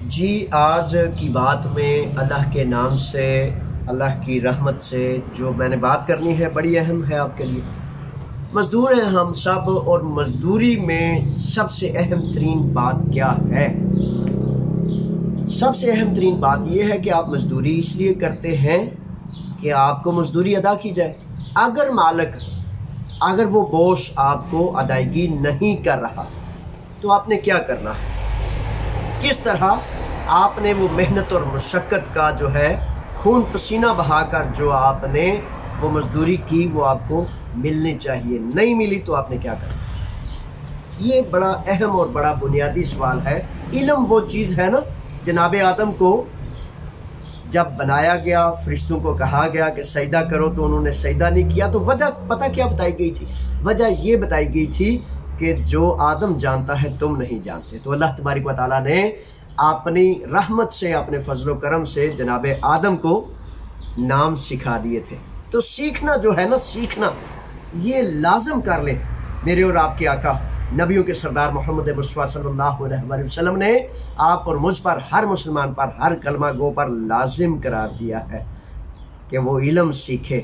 جی آج کی بات میں اللہ کے نام سے، اللہ کی رحمت سے جو میں نے بات کرنی ہے بڑی اہم ہے آپ کے لیے۔ مزدور ہیں ہم سب، اور مزدوری میں سب سے اہم ترین بات کیا ہے؟ سب سے اہم ترین بات یہ ہے کہ آپ مزدوری اس لیے کرتے ہیں کہ آپ کو مزدوری ادا کی جائے۔ اگر مالک، اگر وہ باس آپ کو ادائیگی نہیں کر رہا تو آپ نے کیا کرنا ہے؟ کس طرح آپ نے وہ محنت اور مشقت کا جو ہے خون پسینہ بہا کر جو آپ نے وہ مزدوری کی وہ آپ کو ملنی چاہیے، نہیں ملی تو آپ نے کیا کرنا؟ یہ بڑا اہم اور بڑا بنیادی سوال ہے۔ علم وہ چیز ہے نا، جناب آدم کو جب بنایا گیا، فرشتوں کو کہا گیا کہ سجدہ کرو تو انہوں نے سجدہ نہیں کیا، تو وجہ پتہ کیا بتائی گئی تھی؟ وجہ یہ بتائی گئی تھی کہ جو آدم جانتا ہے تم نہیں جانتے۔ تو اللہ تبارک و تعالیٰ نے اپنی رحمت سے، اپنے فضل و کرم سے جناب آدم کو نام سکھا دیے تھے۔ تو سیکھنا جو ہے نا، سیکھنا یہ لازم کر لیں۔ میرے اور آپ کے آقا نبیوں کے سردار محمد مصطفیٰ صلی اللہ علیہ وسلم نے آپ اور مجھ پر، ہر مسلمان پر، ہر کلمہ گو پر لازم قرار دیا ہے کہ وہ علم سیکھے۔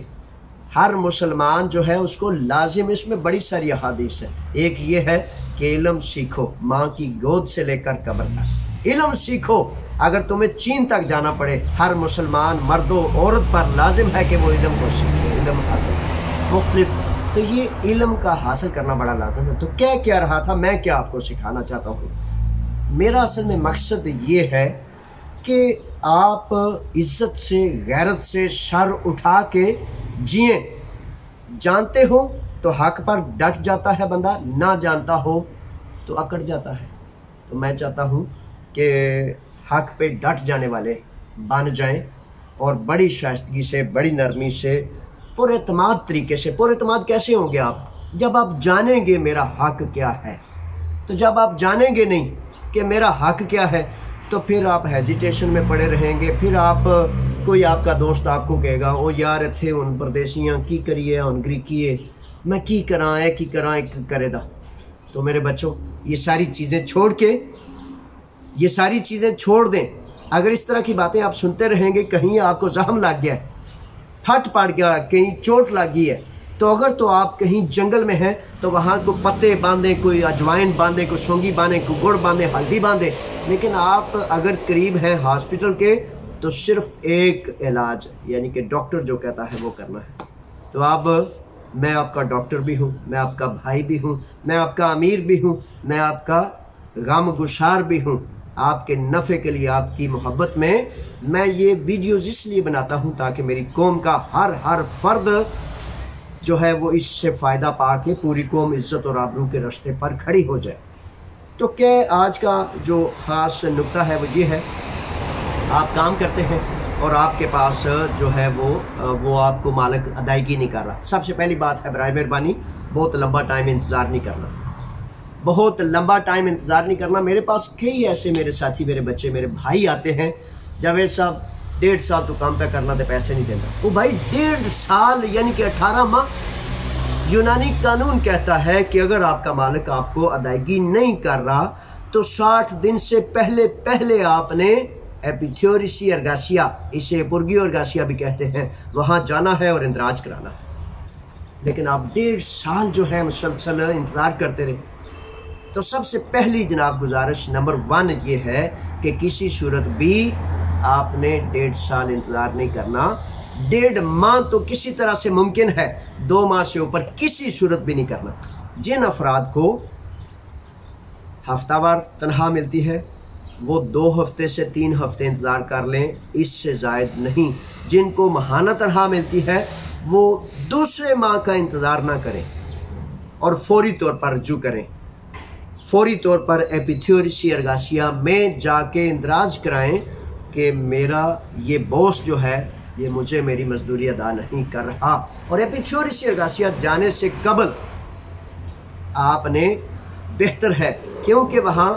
ہر مسلمان جو ہے اس کو لازم، اس میں بڑی ساری احادیث ہے۔ ایک یہ ہے کہ علم سیکھو، ماں کی گود سے لے کر قبر تک علم سیکھو۔ اگر تمہیں چین تک جانا پڑے، ہر مسلمان مرد و عورت پر لازم ہے کہ وہ علم کو سیکھے، علم حاصل کرے مختلف۔ تو یہ علم کا حاصل کرنا بڑا لازم ہے۔ تو کیا رہا تھا، میں کیا آپ کو سکھانا چاہتا ہوں؟ میرا اصل میں مقصد یہ ہے کہ آپ عزت سے، غیرت سے سر اٹھا کے جئیں۔ جانتے ہو تو حق پر ڈٹ جاتا ہے بندہ، نہ جانتا ہو تو اکڑ جاتا ہے۔ تو میں چاہتا ہوں کہ حق پہ ڈٹ جانے والے بن جائیں، اور بڑی شائستگی سے، بڑی نرمی سے، پر اعتماد طریقے سے۔ پر اعتماد کیسے ہوں گے آپ؟ جب آپ جانیں گے میرا حق کیا ہے۔ تو جب آپ جانیں گے نہیں کہ میرا حق کیا ہے تو پھر آپ ہیزیٹیشن میں پڑے رہیں گے۔ پھر آپ، کوئی آپ کا دوست آپ کو کہے گا او یار اتھے ان پردیسیاں کی کریے، ان گریکیے میں کی کراں ہے کی کراں کرے دا۔ تو میرے بچوں، یہ ساری چیزیں چھوڑ کے، یہ ساری چیزیں چھوڑ دیں۔ اگر اس طرح کی باتیں آپ سنتے رہیں گے، کہیں آپ کو زخم لگ گیا ہے، پھٹ پڑ گیا، کہیں چوٹ لگ گئی ہے، تو اگر تو آپ کہیں جنگل میں ہیں تو وہاں کو پتے باندھیں، کوئی اجوائن باندھیں، کوئی سونگی باندھیں، کوئی گڑ باندھیں، ہلدی باندھیں۔ لیکن آپ اگر قریب ہیں ہاسپٹل کے تو صرف ایک علاج، یعنی کہ ڈاکٹر جو کہتا ہے وہ کرنا ہے۔ تو اب میں آپ کا ڈاکٹر بھی ہوں، میں آپ کا بھائی بھی ہوں، میں آپ کا امیر بھی ہوں، میں آپ کا غم گسار بھی ہوں۔ آپ کے نفع کے لیے، آپ کی محبت میں میں یہ ویڈیوز اس لیے بناتا ہوں تاکہ میری قوم کا ہر فرد جو ہے وہ اس سے فائدہ پا کے پوری قوم عزت اور آبرو کے راستے پر کھڑی ہو جائے۔ تو کہ آج کا جو خاص نکتہ ہے وہ یہ ہے، آپ کام کرتے ہیں اور آپ کے پاس جو ہے وہ آپ کو مالک ادائیگی نہیں کر رہا۔ سب سے پہلی بات ہے برائے مہربانی بہت لمبا ٹائم انتظار نہیں کرنا، بہت لمبا ٹائم انتظار نہیں کرنا۔ میرے پاس کئی ایسے میرے ساتھی، میرے بچے، میرے بھائی آتے ہیں، جاوید صاحب 1.5 سال تو کام پہ کرنا دے، پیسے نہیں دینا۔ وہ بھائی 1.5 سال یعنی کہ 18 ماہ، یونانی قانون کہتا ہے کہ اگر آپ کا مالک آپ کو ادائیگی نہیں کر رہا تو 60 دن سے پہلے آپ نے ایپیتھیوریسی ارگاسیا، اسے پرگی ارگاسیا بھی کہتے ہیں، وہاں جانا ہے اور اندراج کرانا ہے۔ لیکن آپ 1.5 سال جو ہے مسلسل انتظار کرتے رہے۔ تو سب سے پہلی جناب گزارش نمبر 1 یہ ہے کہ کسی صورت بھی آپ نے 1.5 سال انتظار نہیں کرنا۔ 1.5 ماہ تو کسی طرح سے ممکن ہے، 2 ماہ سے اوپر کسی صورت بھی نہیں کرنا۔ جن افراد کو ہفتہ وار تنخواہ ملتی ہے وہ 2 ہفتے سے 3 ہفتے انتظار کر لیں، اس سے زائد نہیں۔ جن کو ماہانہ تنخواہ ملتی ہے وہ دوسرے ماہ کا انتظار نہ کریں اور فوری طور پر رجوع کریں، فوری طور پر ایپیتھیوریسی ارگاسیا میں جا کے اندراج کرائیں کہ میرا یہ باس جو ہے یہ مجھے میری مزدوری ادا نہیں کر رہا۔ اور ایپیتھیوریسی ارگاسیا جانے سے قبل آپ نے بہتر ہے، کیونکہ وہاں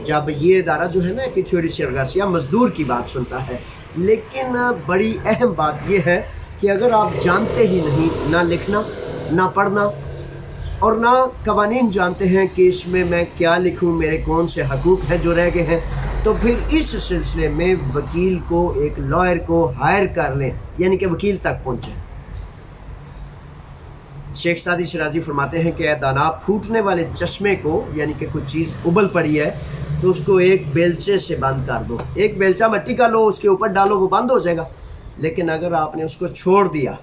جب یہ ادارہ جو ہے نا ایپیتھیوریسی ارگاسیا مزدور کی بات سنتا ہے، لیکن بڑی اہم بات یہ ہے کہ اگر آپ جانتے ہی نہیں، نہ لکھنا نہ پڑھنا اور نہ قوانین جانتے ہیں کہ اس میں کیا لکھوں، میرے کون سے حقوق ہیں جو رہ گئے ہیں، تو پھر اس سلسلے میں وکیل کو، ایک لائر کو ہائر کر لیں، یعنی کہ وکیل تک پہنچیں۔ شیخ سعدی شیرازی فرماتے ہیں کہ اے دانا، پھوٹنے والے چشمے کو، یعنی کہ کوئی چیز ابل پڑی ہے تو اس کو ایک بیلچے سے بند کر دو، ایک بیلچہ مٹی کا لو، اس کے اوپر ڈالو، وہ بند ہو جائے گا۔ لیکن اگر آپ نے اس کو چھوڑ دیا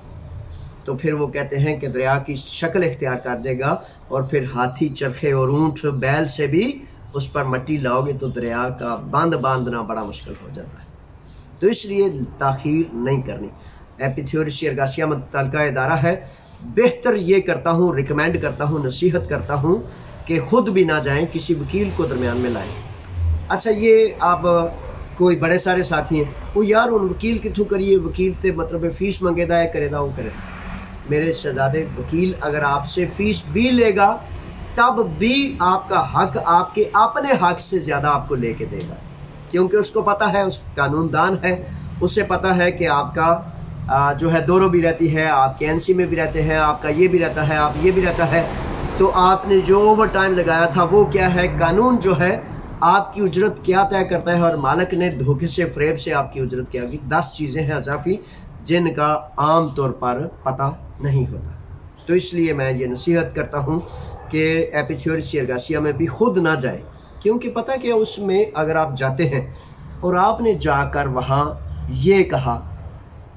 تو پھر وہ کہتے ہیں کہ دریا کی شکل اختیار کر جائے گا، اور پھر ہاتھی، چرخے اور اونٹ، بیل سے بھی اس پر مٹی لاؤ گے تو دریا کا بند باندھنا بڑا مشکل ہو جاتا ہے۔ تو اس لیے تاخیر نہیں کرنی۔ ایپیتھیورسی ارگاسیہ متعلقہ ادارہ ہے، بہتر یہ کرتا ہوں، ریکمینڈ کرتا ہوں، نصیحت کرتا ہوں کہ خود بھی نہ جائیں، کسی وکیل کو درمیان میں لائیں۔ اچھا، یہ آپ کوئی بڑے سارے ساتھی ہیں، وہ یار ان وکیل کے تھرو کریے، وکیل تے مطلب فیس منگے دا ہے، کرے دا وہ کرے۔ میرے شہزادے، وکیل اگر آپ سے فیس بھی لے گا تب بھی آپ کا حق آپ کے اپنے حق سے زیادہ آپ کو لے کے دے گا، کیونکہ اس کو پتہ ہے، اس قانون دان ہے، اسے پتہ ہے کہ آپ کا جو ہے دورو بھی رہتی ہے، آپ کے NC میں بھی رہتے ہیں، آپ کا یہ بھی رہتا ہے، آپ یہ بھی رہتا ہے، تو آپ نے جو اوور ٹائم لگایا تھا وہ کیا ہے، قانون جو ہے آپ کی اجرت کیا طے کرتا ہے، اور مالک نے دھوکے سے، فریب سے آپ کی اجرت کیا گئی۔ 10 چیزیں ہیں اضافی جن کا عام طور پر پتہ نہیں ہوتا۔ تو اس لیے میں یہ نصیحت کرتا ہوں کہ ایپیتھیورسی ارگاسیہ میں بھی خود نہ جائے، کیونکہ پتہ کہ اس میں اگر آپ جاتے ہیں اور آپ نے جا کر وہاں یہ کہا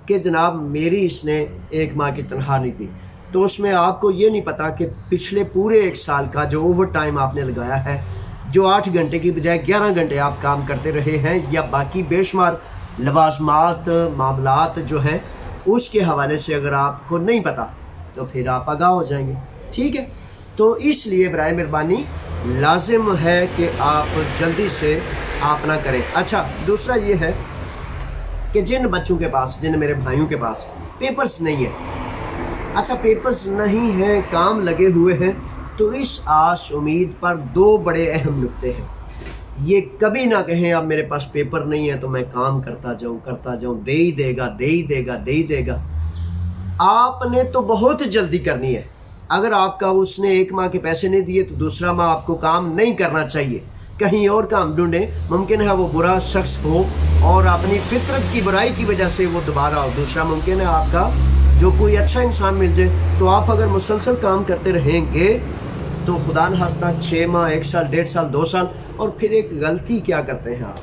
کہ جناب میری اس نے 1 ماہ کی تنخواہ نہیں دی، تو اس میں آپ کو یہ نہیں پتا کہ پچھلے پورے 1 سال کا جو اوور ٹائم آپ نے لگایا ہے، جو 8 گھنٹے کی بجائے 11 گھنٹے آپ کام کرتے رہے ہیں، یا باقی بے شمار لوازمات، معاملات جو ہیں اس کے حوالے سے اگر آپ کو نہیں پتا تو پھر آپ آگاہ ہو جائیں گے۔ ٹھیک ہے، تو اس لیے برائے مہربانی لازم ہے کہ آپ جلدی سے آپ نہ کریں۔ اچھا، دوسرا یہ ہے کہ جن بچوں کے پاس، جن میرے بھائیوں کے پاس پیپرز نہیں ہیں، اچھا پیپرز نہیں ہیں، کام لگے ہوئے ہیں، تو اس آس امید پر 2 بڑے اہم نکتے ہیں۔ یہ کبھی نہ کہیں اب میرے پاس پیپر نہیں ہے تو میں کام کرتا جاؤں، دے ہی دے گا۔ آپ نے تو بہت جلدی کرنی ہے۔ اگر آپ کا اس نے 1 ماہ کے پیسے نہیں دیے تو دوسرا ماہ آپ کو کام نہیں کرنا چاہیے، کہیں اور کام ڈھونڈیں۔ ممکن ہے وہ برا شخص ہو اور اپنی فطرت کی برائی کی وجہ سے وہ دوبارہ ہو، دوسرا ممکن ہے آپ کا جو کوئی اچھا انسان مل جائے۔ تو آپ اگر مسلسل کام کرتے رہیں گے تو خدا نخواستہ 6 ماہ، 1 سال، 1.5 سال، 2 سال، اور پھر ایک غلطی کیا کرتے ہیں آپ،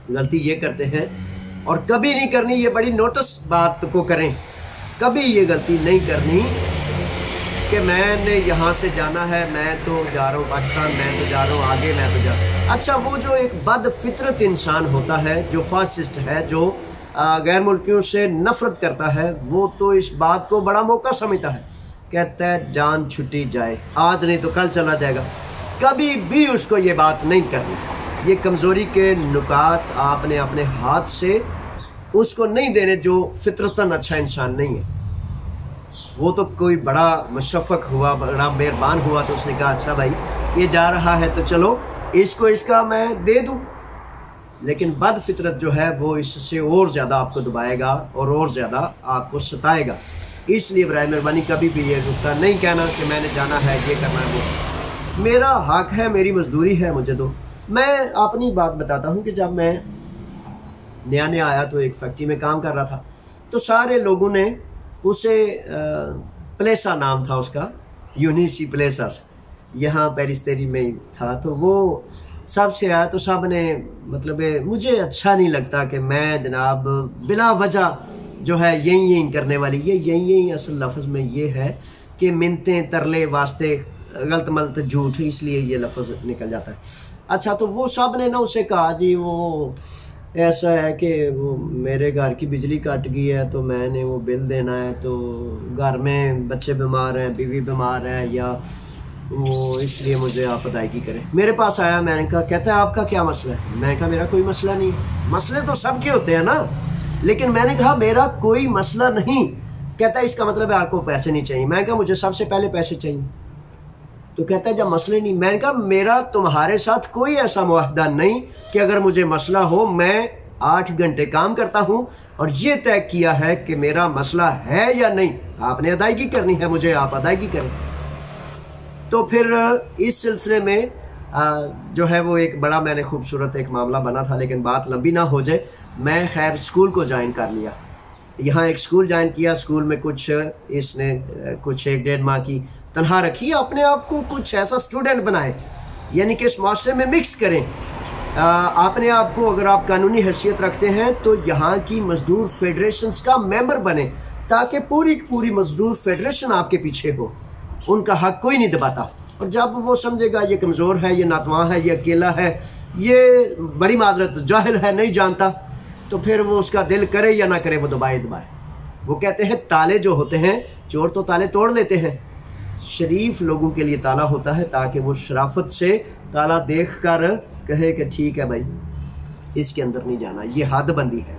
غلطی یہ کرتے ہیں، اور کبھی نہیں کرنی، یہ بڑی نوٹس بات کو کریں، کبھی یہ غلطی نہیں کرنی کہ میں نے یہاں سے جانا ہے، میں تو جا رہا ہوں پاکستان، میں تو جا رہا ہوں آگے، میں تو جا رہا ہوں۔ اچھا، وہ جو ایک بد فطرت انسان ہوتا ہے، جو فاسسٹ ہے، جو غیر ملکیوں سے نفرت کرتا ہے، وہ تو اس بات کو بڑا موقع سمجھتا ہے، کہتا ہے جان چھٹی جائے، آج نہیں تو کل چلا جائے گا۔ کبھی بھی اس کو یہ بات نہیں کرنی۔ یہ کمزوری کے نکات آپ نے اپنے ہاتھ سے اس کو نہیں دینے جو فطرتاً اچھا انسان نہیں ہے۔ وہ تو کوئی بڑا مشفق ہوا، بڑا مہربان ہوا تو اس نے کہا اچھا بھائی یہ جا رہا ہے تو چلو اس کو اس کا میں دے دوں، لیکن بد فطرت جو ہے وہ اس سے اور زیادہ آپ کو دبائے گا اور زیادہ آپ کو ستائے گا۔ اس لیے برائے مہربانی کبھی بھی یہ نکتہ نہیں کہنا کہ میں نے جانا ہے، یہ کرنا ہے، وہ میرا حق ہے، میری مزدوری ہے، مجھے دو۔ میں اپنی بات بتاتا ہوں کہ جب میں نیا آیا تو ایک فیکٹری میں کام کر رہا تھا، تو سارے لوگوں نے اسے پلیسا نام تھا اس کا، یونیسی پلیساس، یہاں پیرستری میں تھا، تو وہ سب سے آیا تو سب نے مطلب مجھے اچھا نہیں لگتا کہ میں جناب بلا وجہ جو ہے یہیں کرنے والی، یہ یہیں اصل لفظ میں یہ ہے کہ منتیں، ترلے، واسطے، غلط ملط، جھوٹ، اس لیے یہ لفظ نکل جاتا ہے۔ اچھا، تو وہ سب نے نا اسے کہا جی وہ ایسا ہے کہ وہ میرے گھر کی بجلی کٹ گئی ہے تو میں نے وہ بل دینا ہے، تو گھر میں بچے بیمار ہیں، بیوی بیمار ہے، یا وہ اس لیے مجھے آپ ادائیگی کریں۔ میرے پاس آیا، میں نے کہا، کہتا ہے آپ کا کیا مسئلہ ہے؟ میں نے کہا میرا کوئی مسئلہ نہیں، مسئلے تو سب کے ہوتے ہیں نا، لیکن میں نے کہا میرا کوئی مسئلہ نہیں۔ کہتا ہے اس کا مطلب ہے آپ کو پیسے نہیں چاہیے۔ میں نے کہا مجھے سب سے پہلے پیسے چاہیے۔ تو کہتا ہے جب مسئلے نہیں، میں نے کہا میرا تمہارے ساتھ کوئی ایسا معاہدہ نہیں کہ اگر مجھے مسئلہ ہو میں 8 گھنٹے کام کرتا ہوں اور یہ طے کیا ہے کہ میرا مسئلہ ہے یا نہیں، آپ نے ادائیگی کرنی ہے، مجھے آپ ادائیگی کریں۔ تو پھر اس سلسلے میں جو ہے وہ ایک بڑا میں نے خوبصورت ایک معاملہ بنا تھا، لیکن بات لمبی نہ ہو جائے، میں خیر اسکول کو جوائن کر لیا، یہاں ایک اسکول جوائن کیا، اسکول میں کچھ اس نے کچھ 1-1.5 ماہ کی تنہا رکھی، اپنے آپ کو کچھ ایسا اسٹوڈنٹ بنائے، یعنی کہ اس معاشرے میں مکس کریں اپنے آپ کو۔ اگر آپ قانونی حیثیت رکھتے ہیں تو یہاں کی مزدور فیڈریشنز کا ممبر بنیں، تاکہ پوری مزدور فیڈریشن آپ کے پیچھے ہو، ان کا حق کوئی نہیں دباتا۔ اور جب وہ سمجھے گا یہ کمزور ہے، یہ ناتواں ہے، یہ اکیلا ہے، یہ بڑی معذرت جاہل ہے، نہیں جانتا، تو پھر وہ اس کا دل کرے یا نہ کرے وہ دبائے۔ وہ کہتے ہیں تالے جو ہوتے ہیں، چور تو تالے توڑ لیتے ہیں، شریف لوگوں کے لیے تالا ہوتا ہے تاکہ وہ شرافت سے تالا دیکھ کر کہے کہ ٹھیک ہے بھائی اس کے اندر نہیں جانا، یہ حد بندی ہے۔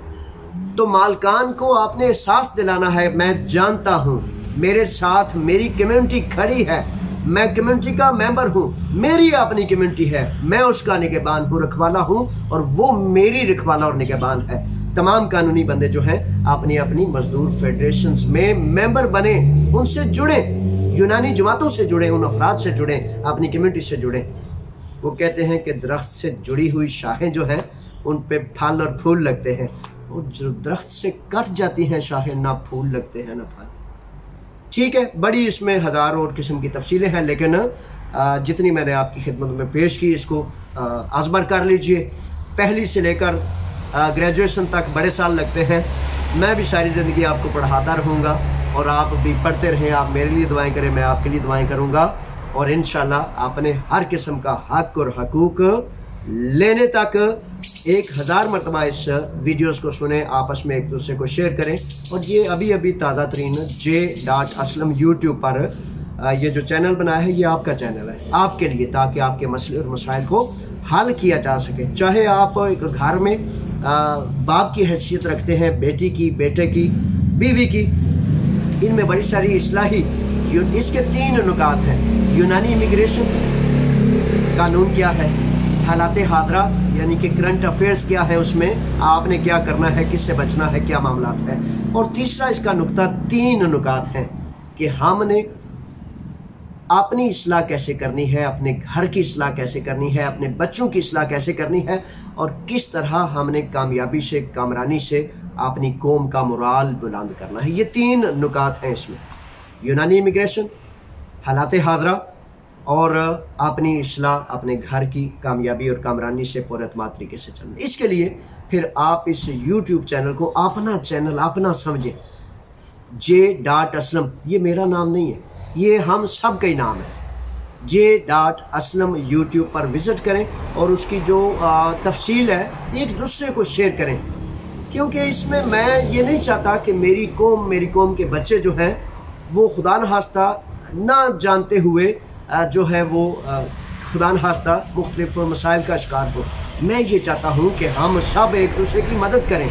تو مالکان کو آپ نے احساس دلانا ہے، میں جانتا ہوں میرے ساتھ میری کمیونٹی کھڑی ہے، میں کمیونٹی کا ممبر ہوں، میری اپنی کمیونٹی ہے، میں اس کا نگہبان ہوں، رکھوالا ہوں، اور وہ میری رکھوالا اور نگہبان ہے۔ تمام قانونی بندے جو ہیں اپنی مزدور فیڈریشنز میں ممبر بنیں، ان سے جڑیں، یونانی جماعتوں سے جڑیں، ان افراد سے جڑیں، اپنی کمیونٹی سے جڑیں۔ وہ کہتے ہیں کہ درخت سے جڑی ہوئی شاخیں جو ہیں ان پہ پھل اور پھول لگتے ہیں، اور جو درخت سے کٹ جاتی ہیں شاخیں، نہ پھول لگتے ہیں نہ پھل۔ ٹھیک ہے، بڑی اس میں ہزاروں اور قسم کی تفصیلیں ہیں، لیکن جتنی میں نے آپ کی خدمت میں پیش کی اس کو ازبر کر لیجئے۔ پہلی سے لے کر گریجویشن تک بڑے سال لگتے ہیں، میں بھی ساری زندگی آپ کو پڑھاتا رہوں گا، اور آپ بھی پڑھتے رہیں، آپ میرے لیے دعائیں کریں، میں آپ کے لیے دعائیں کروں گا، اور انشاءاللہ آپ نے ہر قسم کا حق اور حقوق لینے تک 1000 مرتبہ اس ویڈیوز کو سنیں، آپس میں ایک دوسرے کو شیئر کریں۔ اور یہ ابھی تازہ ترین J.Aslam یوٹیوب پر یہ جو چینل بنایا ہے، یہ آپ کا چینل ہے، آپ کے لیے، تاکہ آپ کے مسئلے اور مسائل کو حل کیا جا سکے۔ چاہے آپ ایک گھر میں باپ کی حیثیت رکھتے ہیں، بیٹی کی، بیٹے کی، بیوی کی، ان میں بڑی ساری اصلاحی اس کے 3 نکات ہیں۔ یونانی امیگریشن قانون کیا ہے، حالات حاضرہ یعنی کہ کرنٹ افیئرز کیا ہے، اس میں آپ نے کیا کرنا ہے، کس سے بچنا ہے، کیا معاملات ہیں، اور تیسرا اس کا نکتہ 3 نکات ہیں کہ ہم نے اپنی اصلاح کیسے کرنی ہے، اپنے گھر کی اصلاح کیسے کرنی ہے، اپنے بچوں کی اصلاح کیسے کرنی ہے، اور کس طرح ہم نے کامیابی سے، کامرانی سے اپنی قوم کا مورال بلند کرنا ہے۔ یہ 3 نکات ہیں اس میں، یونانی امیگریشن، حالات حاضرہ، اور اپنی اصلاح، اپنے گھر کی کامیابی اور کامرانی سے پر اعتماد طریقے سے چلنا۔ اس کے لیے پھر آپ اس یوٹیوب چینل کو اپنا چینل، اپنا سمجھیں۔ J.Aslam یہ میرا نام نہیں ہے، یہ ہم سب کا ہی نام ہے۔ J.Aslam یوٹیوب پر وزٹ کریں، اور اس کی جو تفصیل ہے ایک دوسرے کو شیئر کریں، کیونکہ اس میں یہ نہیں چاہتا کہ میری قوم کے بچے جو ہیں وہ خدا نخواستہ نہ جانتے ہوئے جو ہے وہ خدا نخواستہ مختلف مسائل کا شکار ہو۔ میں یہ چاہتا ہوں کہ ہم سب ایک دوسرے کی مدد کریں،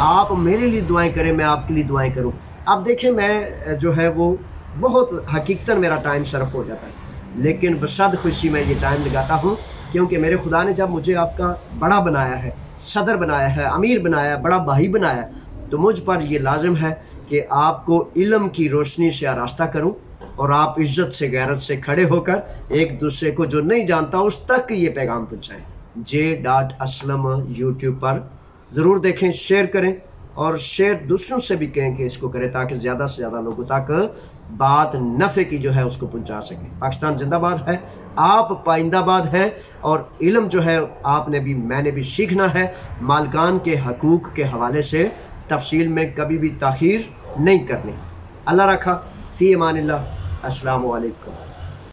آپ میرے لیے دعائیں کریں، میں آپ کے لیے دعائیں کروں۔ اب دیکھیں میں جو ہے وہ بہت حقیقتاً میرا ٹائم صرف ہو جاتا ہے، لیکن بصد خوشی میں یہ ٹائم لگاتا ہوں، کیونکہ میرے خدا نے جب مجھے آپ کا بڑا بنایا ہے، صدر بنایا ہے، امیر بنایا ہے، بڑا بھائی بنایا ہے، تو مجھ پر یہ لازم ہے کہ آپ کو علم کی روشنی سے آراستہ کروں، اور آپ عزت سے، غیرت سے کھڑے ہو کر ایک دوسرے کو جو نہیں جانتا اس تک یہ پیغام پہنچائیں۔ J.Aslam یوٹیوب پر ضرور دیکھیں، شیئر کریں، اور شیئر دوسروں سے بھی کہیں کہ اس کو کریں، تاکہ زیادہ سے زیادہ لوگوں تک بات نفع کی جو ہے اس کو پہنچا سکیں۔ پاکستان زندہ باد ہے، آپ پائندہ باد ہیں، اور علم جو ہے آپ نے بھی، میں نے بھی سیکھنا ہے، مالکان کے حقوق کے حوالے سے تفصیل میں کبھی بھی تاخیر نہیں کرنی۔ اللہ رکھا، فی امان اللہ، السلام علیکم۔